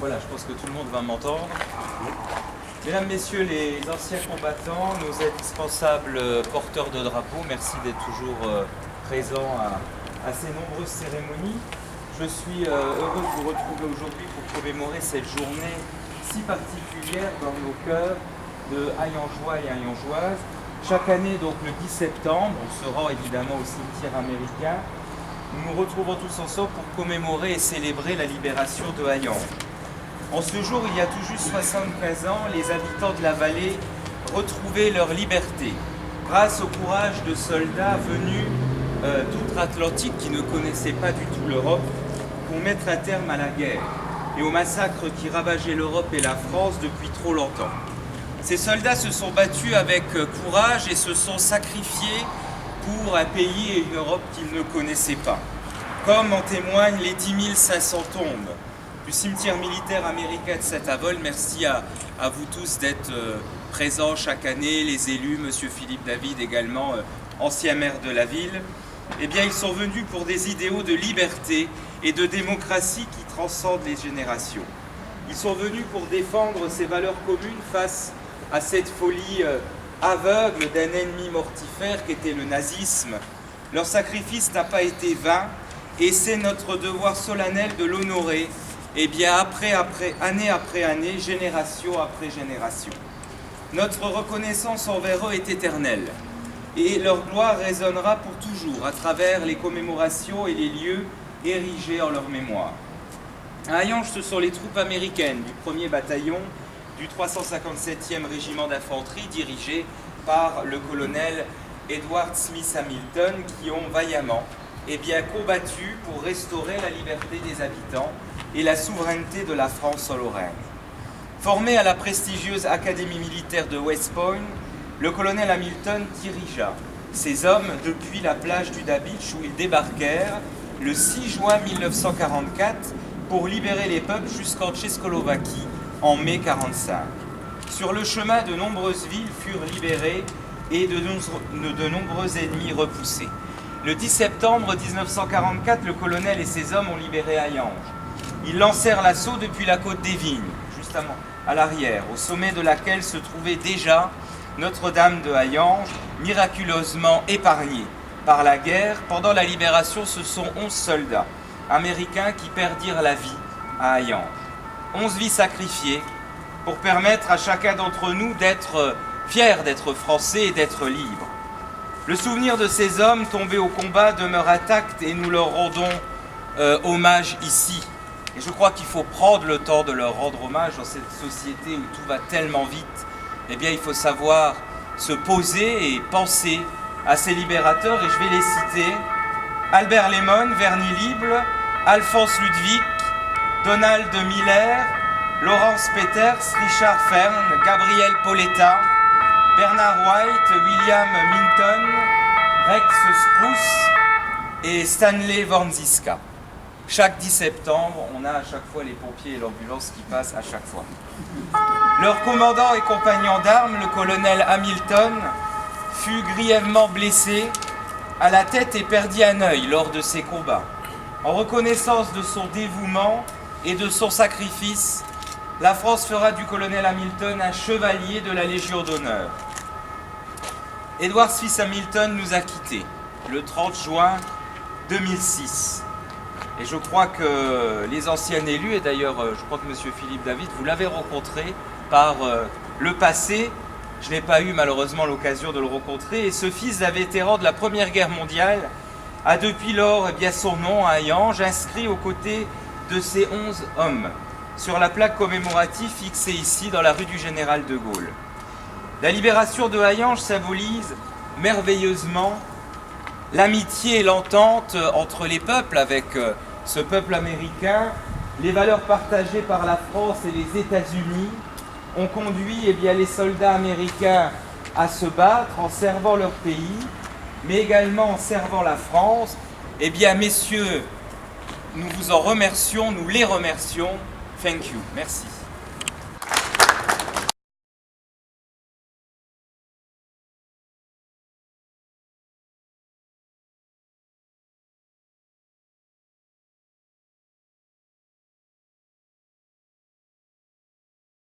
Voilà, je pense que tout le monde va m'entendre. Mesdames, Messieurs les anciens combattants, nos indispensables porteurs de drapeaux, merci d'être toujours présents à ces nombreuses cérémonies. Je suis heureux de vous retrouver aujourd'hui pour commémorer cette journée si particulière dans nos cœurs de Hayangeois et Hayangeoises. Chaque année, donc le 10 septembre, on se rend évidemment au cimetière américain. Nous nous retrouvons tous ensemble pour commémorer et célébrer la libération de Hayange. En ce jour, il y a tout juste 75 ans, les habitants de la vallée retrouvaient leur liberté grâce au courage de soldats venus d'outre-Atlantique qui ne connaissaient pas du tout l'Europe pour mettre un terme à la guerre et aux massacres qui ravageaient l'Europe et la France depuis trop longtemps. Ces soldats se sont battus avec courage et se sont sacrifiés pour un pays et une Europe qu'ils ne connaissaient pas. Comme en témoignent les 10 500 tombes du cimetière militaire américain de Saint-Avold. Merci à vous tous d'être présents chaque année, les élus, Monsieur Philippe David également, ancien maire de la ville. Eh bien, ils sont venus pour des idéaux de liberté et de démocratie qui transcendent les générations. Ils sont venus pour défendre ces valeurs communes face à cette folie aveugle d'un ennemi mortifère qu'était le nazisme. Leur sacrifice n'a pas été vain et c'est notre devoir solennel de l'honorer, eh bien, année après année, génération après génération. Notre reconnaissance envers eux est éternelle et leur gloire résonnera pour toujours à travers les commémorations et les lieux érigés en leur mémoire. À Hayange, ce sont les troupes américaines du 1er bataillon du 357e régiment d'infanterie dirigé par le colonel Edward Smith Hamilton qui ont vaillamment combattu pour restaurer la liberté des habitants et la souveraineté de la France en Lorraine. Formé à la prestigieuse Académie militaire de West Point, le colonel Hamilton dirigea ses hommes depuis la plage du Beach où ils débarquèrent le 6 juin 1944 pour libérer les peuples jusqu'en Tchécoslovaquie en mai 1945. Sur le chemin, de nombreuses villes furent libérées et de nombreux ennemis repoussés. Le 10 septembre 1944, le colonel et ses hommes ont libéré Hayange. Ils lancèrent l'assaut depuis la côte des Vignes, justement à l'arrière, au sommet de laquelle se trouvait déjà Notre-Dame de Hayange, miraculeusement épargnée par la guerre. Pendant la libération, ce sont 11 soldats américains qui perdirent la vie à Hayange. 11 vies sacrifiées pour permettre à chacun d'entre nous d'être fiers d'être français et d'être libres. Le souvenir de ces hommes tombés au combat demeure intact et nous leur rendons hommage ici. Et je crois qu'il faut prendre le temps de leur rendre hommage dans cette société où tout va tellement vite. Eh bien, il faut savoir se poser et penser à ces libérateurs. Et je vais les citer: Albert Lemon, Verny Lible, Alphonse Ludwig, Donald Miller, Laurence Peters, Richard Fern, Gabriel Pauletta, Bernard White, William Minton, Rex Spruce et Stanley Warnziska. Chaque 10 septembre, on a à chaque fois les pompiers et l'ambulance qui passent à chaque fois. Leur commandant et compagnon d'armes, le colonel Hamilton, fut grièvement blessé à la tête et perdit un œil lors de ces combats. En reconnaissance de son dévouement et de son sacrifice, la France fera du colonel Hamilton un chevalier de la Légion d'honneur. Edward Smith Hamilton nous a quittés le 30 juin 2006. Et je crois que les anciens élus, et d'ailleurs je crois que M. Philippe David, vous l'avez rencontré par le passé. Je n'ai pas eu malheureusement l'occasion de le rencontrer. Et ce fils d'un vétéran de la Première Guerre mondiale a depuis lors son nom à Hayange, inscrit aux côtés de ces 11 hommes sur la plaque commémorative fixée ici dans la rue du Général de Gaulle. La libération de Hayange symbolise merveilleusement l'amitié et l'entente entre les peuples avec ce peuple américain. Les valeurs partagées par la France et les États-Unis ont conduit les soldats américains à se battre en servant leur pays, mais également en servant la France. Eh bien, messieurs, nous vous en remercions, nous les remercions. Thank you. Merci.